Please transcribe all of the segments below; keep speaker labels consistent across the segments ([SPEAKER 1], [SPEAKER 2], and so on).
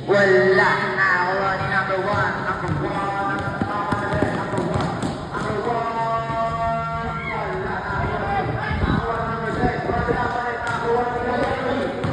[SPEAKER 1] Wala na ako ni number one, number one, number one, number one. Wala na ako, number six, wala pa rin ako, number three.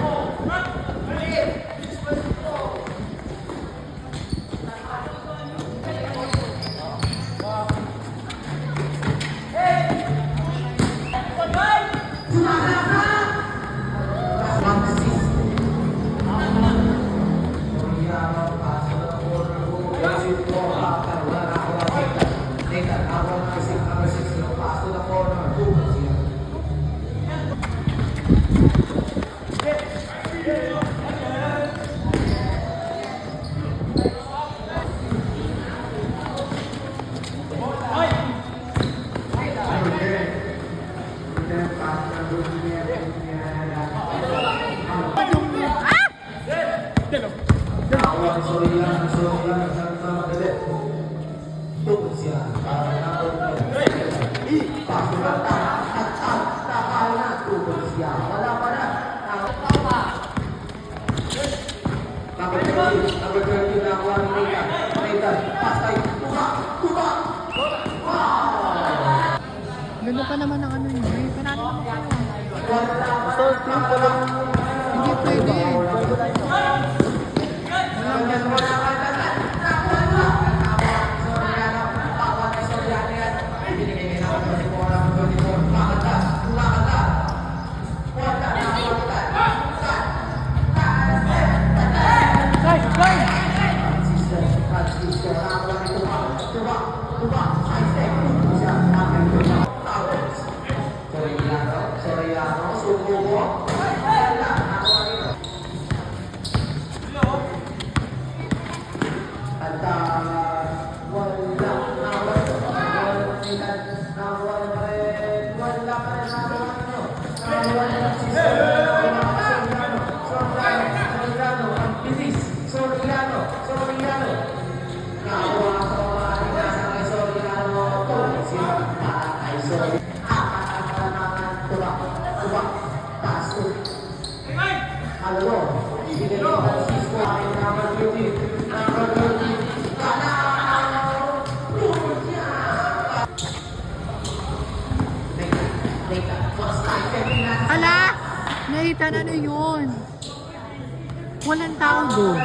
[SPEAKER 2] Ganda pa naman ang ano niya. May panalo naman kayo.
[SPEAKER 1] So, team ko lang.
[SPEAKER 2] Hindi pwede. Ala! Nakita na ano yun? Walang tao doon.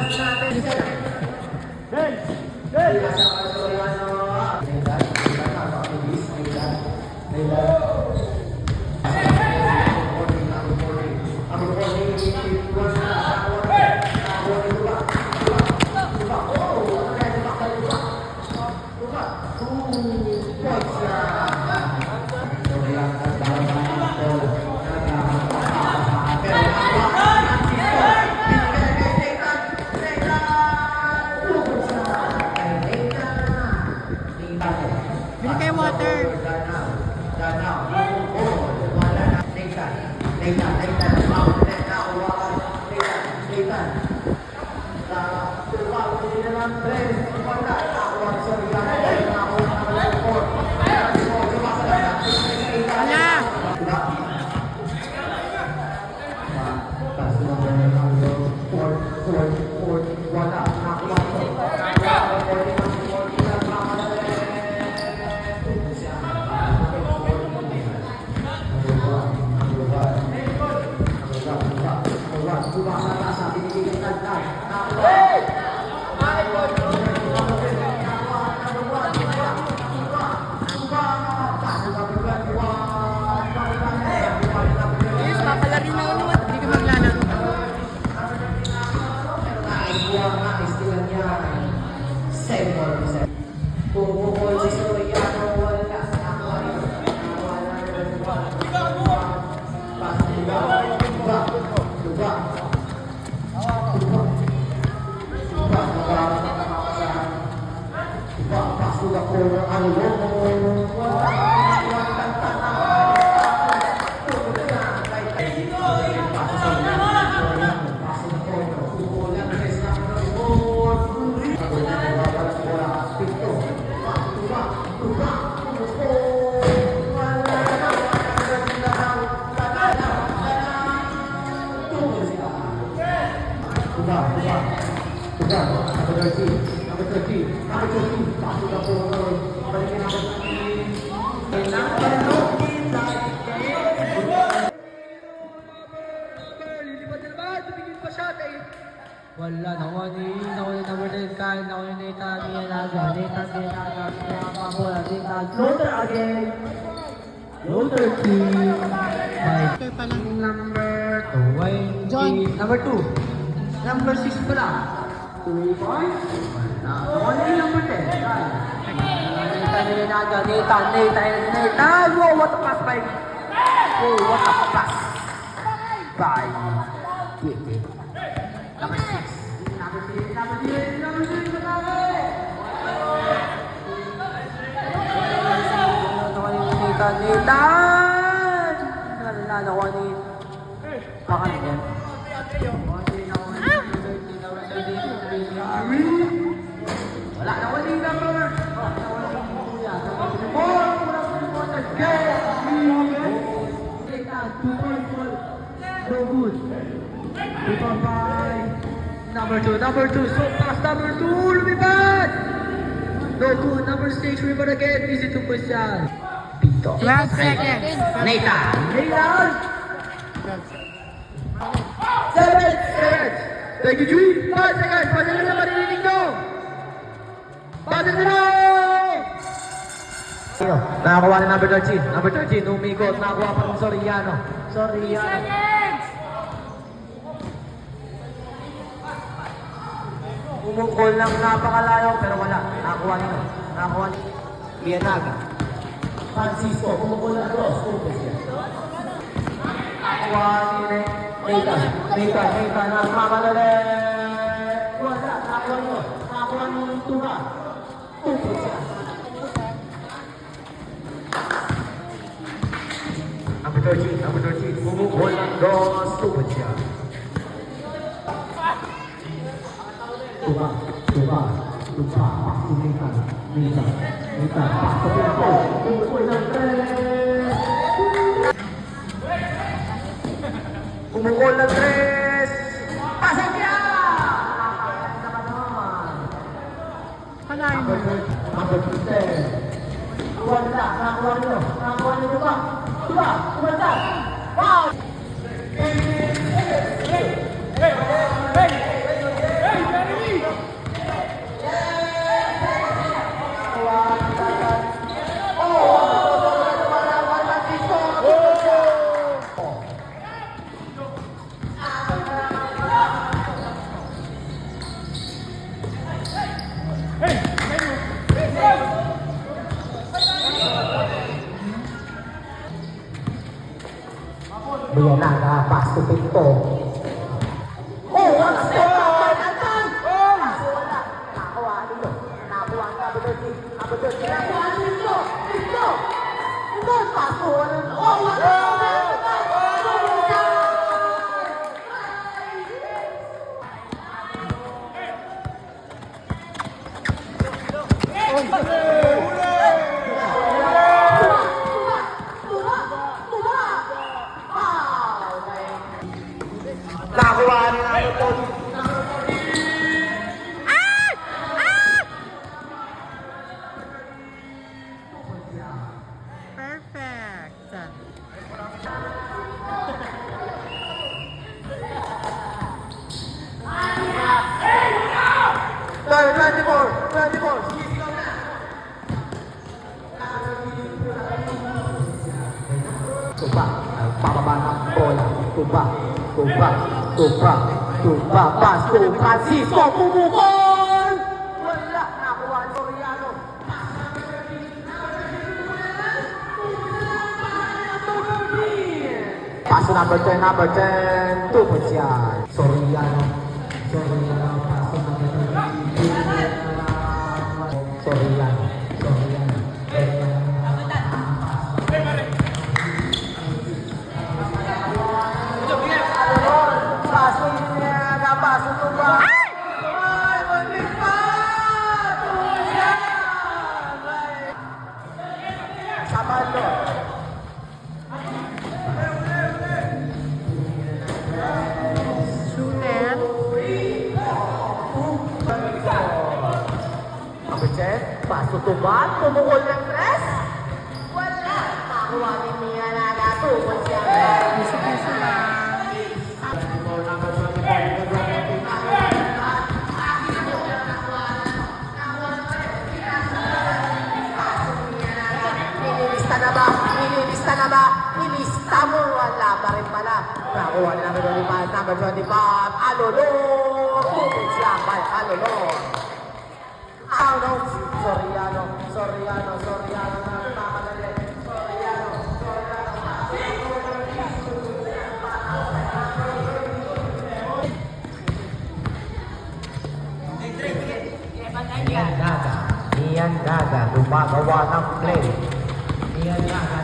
[SPEAKER 2] Bili kayo water.
[SPEAKER 1] Number 13. Number 13. Number 13. Pass to the forward. Balikin number 13.
[SPEAKER 3] Wala, nakuha ni number 10, kain, nakuha ni Nathan, Dianaga, kaya bola, Nathan, floater again. Floater team.
[SPEAKER 2] Okay pa lang.
[SPEAKER 3] Number 20.
[SPEAKER 2] John.
[SPEAKER 3] Number 2. Number 6 pala. 3 points. Nakuha ni number 10, kain. Nathan, Dianaga, Nathan. Wow, what a pass by. Oh, what a pass. By. Kiki. Number 6. Number 6. Number 6. Number 6. Nathan! Nakuha ni... Baka na yan. Wala, nakuha ni number. So good. Number 2, so fast, number 2, lumipad! No good, number 6, rebound again, easy to push yan. Pito.
[SPEAKER 2] 12 seconds.
[SPEAKER 3] Nathan! 7! Thank you, Jui! 5 seconds, pasa na maririnig nyo! Pasa na! Nakakuha ni number 13. Number 13, umikot. Nakakuha pa ng Soriano. Umungkol ng napakalayo pero wala. Nakakuha ni Lianaga. Francisco, umungkol ng cross. Nakakuha ni Nathan na mamalali. Wala, nakakuha ni Tuba. Tupos siya. Number 13, umungkol ng cross. Tupos siya. Tuba, pasu Nathan, pasu Pinto, umukul ng 3. Umukul ng 3. Pasok niya!
[SPEAKER 2] Palain mo.
[SPEAKER 1] Number 10.
[SPEAKER 3] Wala, nakakuha niyo Tuba, umanda! Wow! Lianaga, pass to Pinto. Oh, what a step up! Nakakuha nito. Nakakuha ni number 13. Number 13. Nakakuha ni Pinto. Pinto, pass to oh, what a nakakuha ni number 14.
[SPEAKER 2] Perfect.
[SPEAKER 3] Sorry, 24. Tuba, pababa ng bola. Tuba, pass to Francisco, pumukol! Wala, nakuha ni Soriano. Pass to number 10, tupos yan. Soriano, pass to number 10. Soriano. Paso Tuba. Ay, maglipat! Sabado.
[SPEAKER 2] Shooter.
[SPEAKER 3] Pasutuban, pumukol ng tres. Wala. Nakuha ni Mia Naga. Tukol siya.
[SPEAKER 2] Piso-piso lang.
[SPEAKER 3] Nililista na ba? Nililista na ba? Nilista mo. Wala pa rin pala. Nakuha ni number 25. Number 25. Alolo. Tukol siya. By Alolo. Out. Soriano. Nagmamadali. Ian Daga, gumagawa ng play. Ian Daga.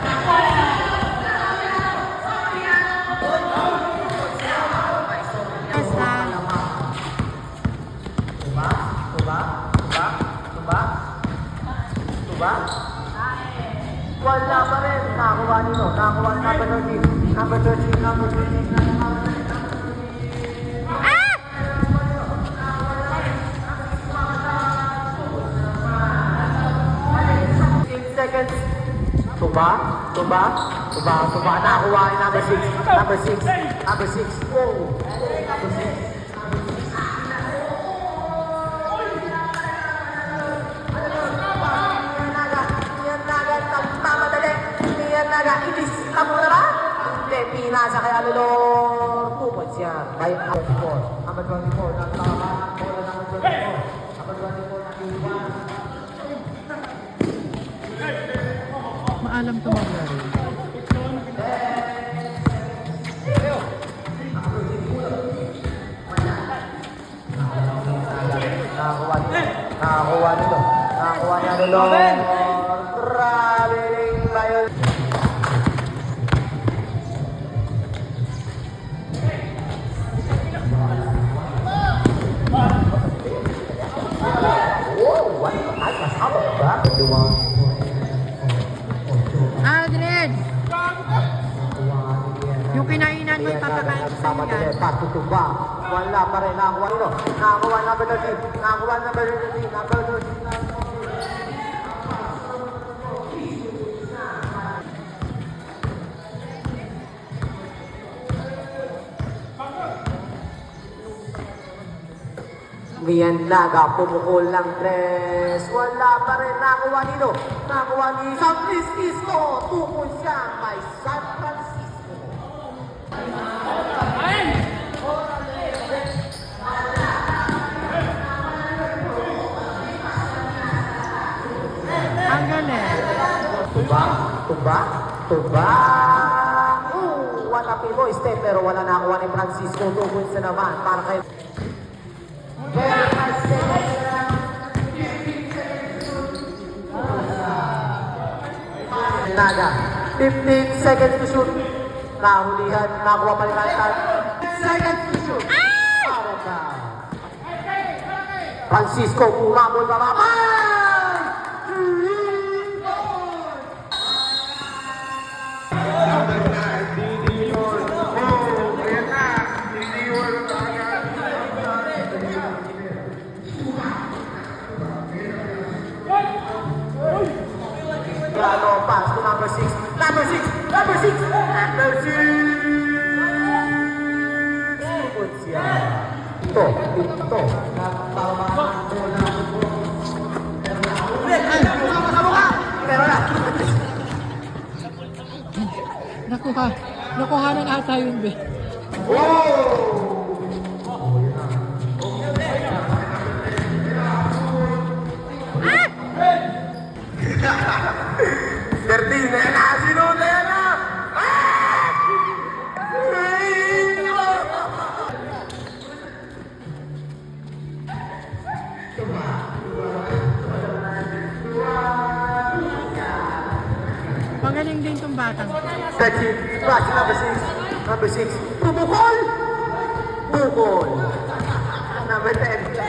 [SPEAKER 2] Yes, ha?
[SPEAKER 3] Tuba? Wala pa rin. Nakakuha nito. Nakakuha number 13. Number 13. Number 15 seconds. Tuba. Nakakuha ni number 6. Number 6. Oh. Number 6. Ilista mo na ba? Hindi, pinasa kay Alolo. Tupad siya. By number 24. Number 24. Nagtama. Bola number 24. Number 24 na iwan.
[SPEAKER 2] Maalam to maglaro.
[SPEAKER 3] Nakakuha nito. Nakakuha ni Alolo. Traveling Lion.
[SPEAKER 2] Aldred! Yung kinainan mo, ipapakain ko sa'yo yan.
[SPEAKER 3] Patutuba. Wala pa rin. Nakakuha nito. Nakakuha number 13. Nakakuha number 13. Number 13. Mian Laga, pumukol ng tres. Wala pa rin. Nakuha nito. Nakuha ni San Francisco. Tukol siya kay San Francisco.
[SPEAKER 2] Ang galing.
[SPEAKER 3] Tuba. Wala pilo. Step pero wala nakuha ni Francisco. Tukol siya naman. Para kay... Naga. 15 seconds to shoot. Nahulihan. Nakuha pa rin natin. 15 seconds to shoot. Para ka. Francisco, pumabol ba ba? Pass to number 6. Number 6. Tukod siya. Ito. Pero na.
[SPEAKER 2] Nakuha ng ata yun, be. Magaling din tong batang.
[SPEAKER 3] That's it. Watch number 6. Bukol. Number 10.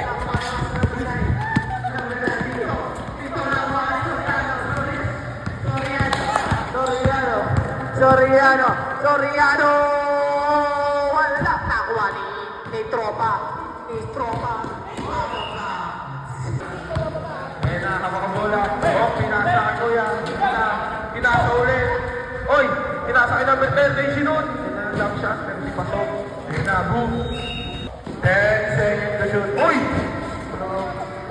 [SPEAKER 3] Soriano. Wala. Nakuha ni Tropa.
[SPEAKER 1] Kaya na, hawak ang bola. bola. Oh, pinasa ko yan. Pinasa ulit. Oy, pinasa kay number 10, kay Sinun. Ayan na, jump shot, pero di pasok. Ayan na, boom. 10 seconds to shoot. Uy!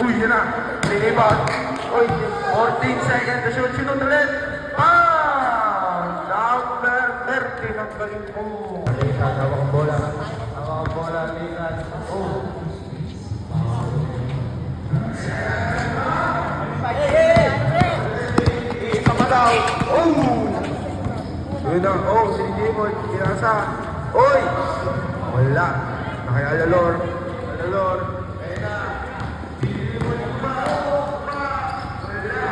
[SPEAKER 1] Uy, yun na. Linipan. Uy, 14 seconds to shoot. Sinun ulit. Number 30 ng galing mo. Litan, hawak ang bola. Hawak ang bola, Litan. Oh. Ikamadaw. Oh! Yun na. Oh, si Jimon. Kinasa. Oy! Wala. Nakaialalor. Alalor. Ayun na. Jimon yung ba? Wala.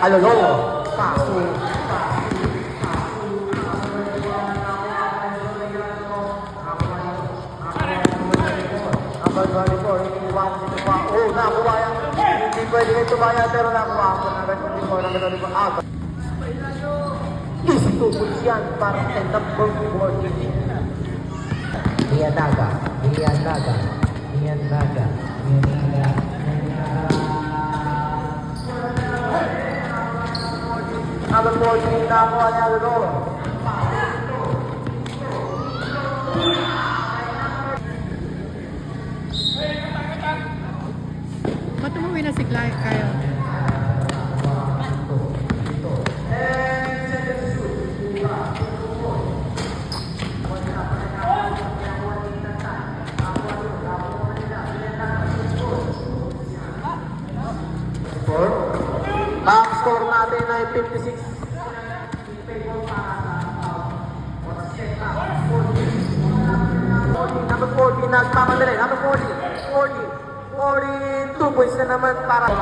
[SPEAKER 3] Alalor. Paso. Number 24, iniwan dito pa. Oh, nakuha yan. Hindi pwede kayo tumaya, pero nakuha ko na agad. Hindi ko number 24. Ah, easy to push yan para sa number 40. Ian Naga. Number 14, nakuha niya Alalor.
[SPEAKER 2] Ba't umuwi na si Kyle?
[SPEAKER 3] Ang score natin ay 56. Number 40, nagmamadali. Number 42 points na naman para.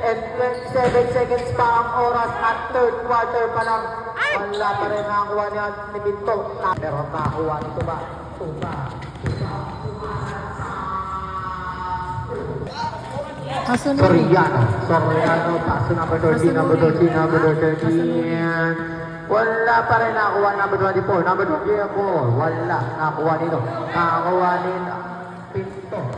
[SPEAKER 3] And 27 seconds pa ang oras at third quarter pa lang. Wala pa rin nakakuha ni Binto. Pero nakakuha nito ba? Soriano, paso number 13. Wala pa rin nakakuha number 24. Number 24, wala nakakuha nito. Nakakuha ni Pinto.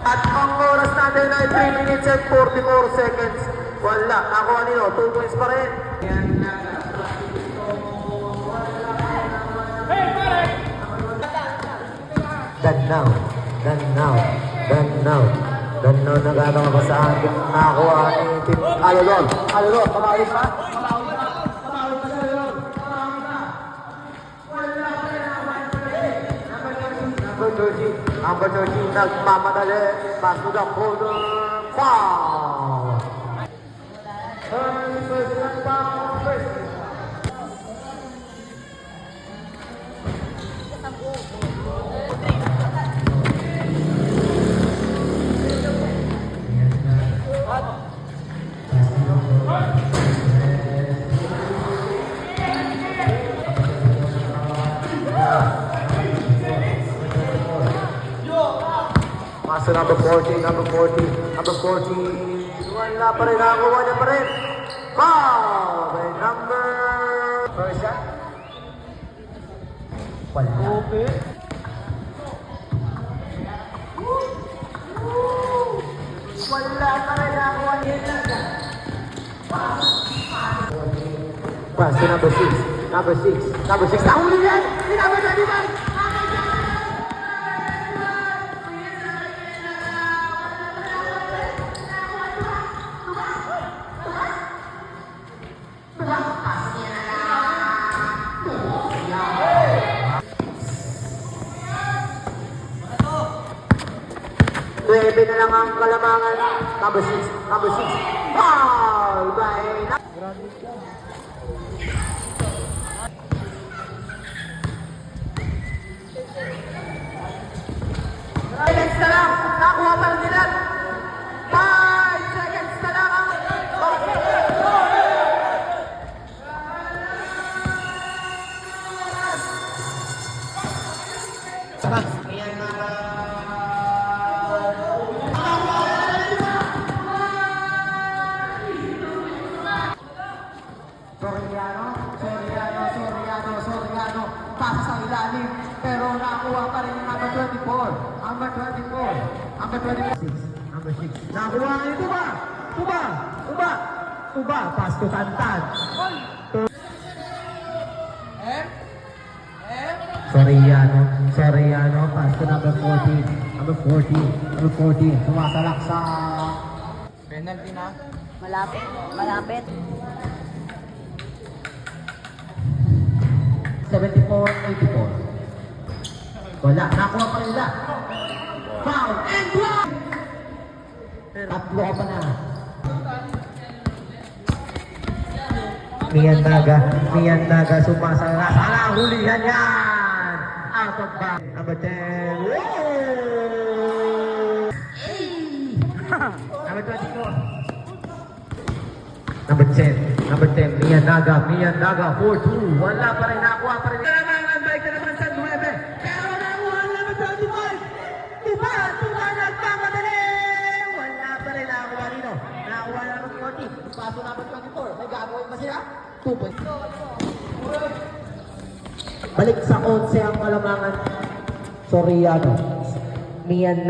[SPEAKER 3] At ang oras natin ay 3 minutes and 44 seconds. Wala, nakuha nito. 2 points pa rin. Ganaw, nagatawa ko sa akin. Nakuha ni Tim Alalor, pamawis pa? Number 13, nagmamadali. Pasok ang corner. Foul! Masa number 40. Wala pa rin, nakakuha niya pa rin. Foul! By number... First shot. Wala. Okay. Wala pa rin, nakakuha niya. Pass to number 6. Nahuli yan! Number 21! Nuebe na lang ang kalamangan. Number 6. Foul by... Seconds na lang. Nakuha pa rin nila. 5 seconds na lang ang... Soriano, pasa sa ilalim, pero nakuha pa rin yung number 24. Number 6. Nakuha nga yung Tuba, pass to Tantan. Soriano, pass to number 14, sumasalak sa... Penalty na.
[SPEAKER 2] Malapit.
[SPEAKER 3] 74-84. Wala, nakuha pa nila. Foul and block! Tatlo ka pa na. Mian Naga, sumasala. Sala, hulihan yan! Out of bounds. Number 10. Whoa! Number 24. Number 10, Mian Naga, 4-2, wala pa rin, nakuha pa rin. Balik na naman sa 9, pero nakuha naman 25. Tuba, nagpamadali. Wala pa rin, nakuha rin. Nakuha naman 40, paso naman 24. May gagawin ba sila? 2 points. Balik sa 11 ang kalamangan. Soriano, Mian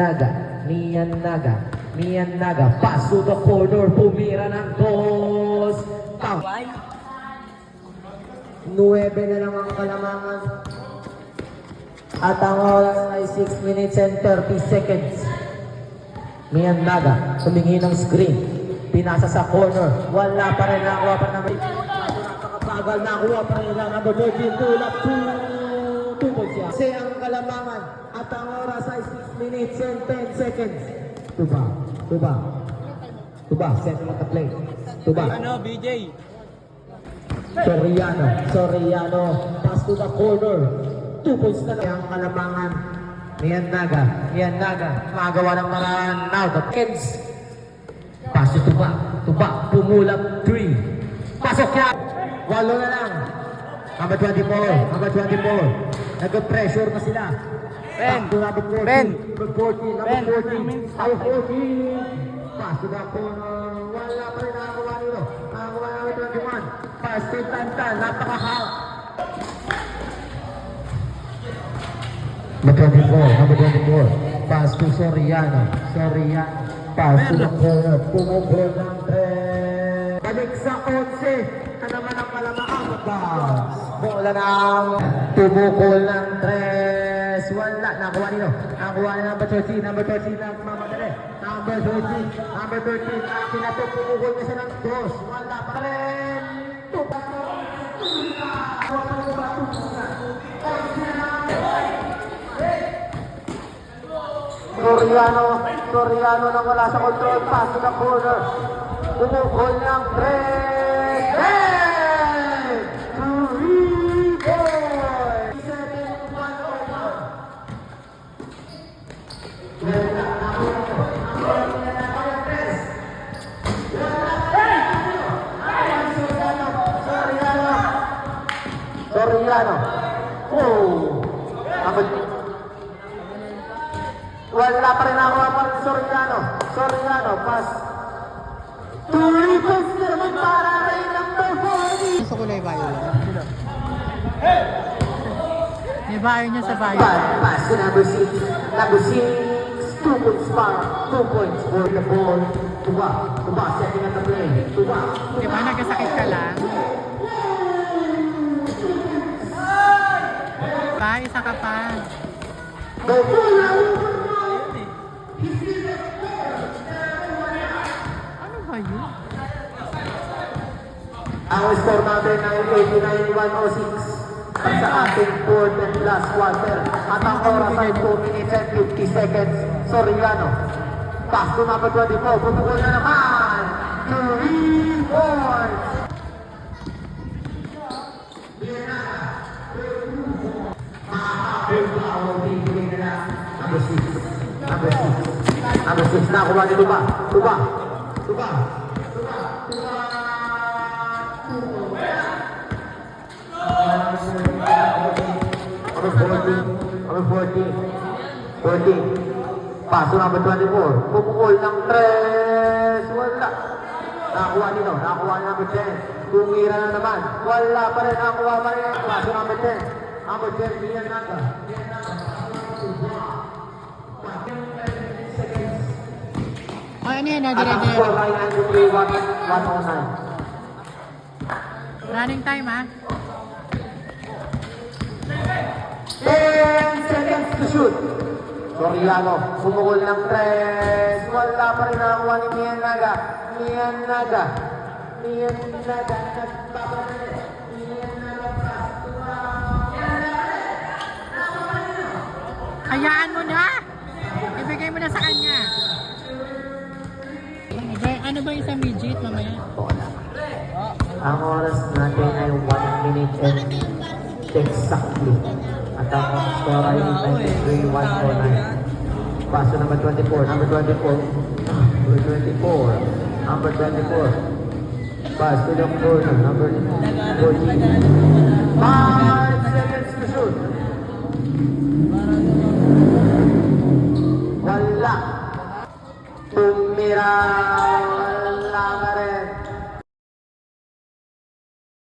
[SPEAKER 3] Naga, pass to the corner, pumira ng dos. Foul. 9 na lang ang kalamangan. At ang oras ay 6 minutes and 30 seconds. Mian Naga, tumingin ng screen. Pinasa sa corner. Wala pa rin, nakuha pa naman. Napakabagal, nakuha pa rin lang. Number 13, pull up 2 points yan. Kasi ang kalamangan. At ang oras ay 6 minutes and 10 seconds. Tuba, setting up the play. Tuba.
[SPEAKER 4] BJ?
[SPEAKER 3] Soriano, pass to the corner. 2 points na lang. Ang kalamangan. Mian Naga, magawa ng maraan. Now, the kids. Pass to Tuba, pumulap 3. Pasok yan. 8 na lang. Number 24. Nag-pressure na sila.
[SPEAKER 4] Ben.
[SPEAKER 3] Number 14. Number 14. Number 14. Pass to the corner. Wala pa rin nakakuha nito. Nakakuha namin 21. Pass to Tantan. Napakahal. Number 24. Pass to Soriano. Pass to the corner. Pumugol ng 3. Balik sa 11. Ano naman ang kalamaan? Bola ng tumukol ng 3. Wala. Nakuha nito. Nakuha na number 13. Number 13 na mamadali. Number 13. Pinapupukol niya siya ng 2. Wala pa rin. Soriano na wala sa control. Pass to the corner. Pumukol ng 3. Hey! 3 boys! 7-1 Soriano. Oh! Wala pa rin ako pa rin Soriano, pass. 2 rebounds na naman para kay number 40.
[SPEAKER 2] Gusto ko na ibayo lang. Ibayo niya sa bayo.
[SPEAKER 3] Pass to number 6. 2 points pa. 2 points for the ball. Tuba, setting up the play. Tuba.
[SPEAKER 2] Di ba nagkasakit ka lang? Isa ka pa.
[SPEAKER 3] Go ball!
[SPEAKER 2] Ano ba yun?
[SPEAKER 3] Ang score natin ay 89-106 sa ating fourth and last quarter. At ang oras ay 2 minutes and 50 seconds. Soriano. Pass to number 24. Pupukol na naman. 3 points.
[SPEAKER 1] Number 6. Number 6. Number 6. Nakuha ni Tuba. Tuba. Tuba. Tuba. Tuba. Number 14. Number 14. 14. Paso number 24. Pupukol ng 3. Wala. Nakakuha nito. Nakakuha ni number 10. Tumira na naman. Wala pa rin. Nakakuha pa rin. Paso number 10. Number 10. Mian Naga.
[SPEAKER 2] Ay, ano yan?
[SPEAKER 1] At ang
[SPEAKER 2] Dire-dire.
[SPEAKER 1] score ay 93-109.
[SPEAKER 2] Running time, ha?
[SPEAKER 1] 10 seconds to shoot. Soriano, sumukol ng 3. Wala pa rin nakakuha ni Mian Naga. Mian Naga. Mian Naga. Nagpapalit. Mian Naga.
[SPEAKER 2] Hayaan mo na! Ibigay mo na sa kanya. Ano ba yung sa midget mamaya?
[SPEAKER 1] Ang oras natin ay 1 minute and exactly. At ang score ay 93-109. Paso number 24. Number 24. Number 24. Number 24. Pass to the corner. Number 14. 5 seconds to shoot. Wala. Tumira.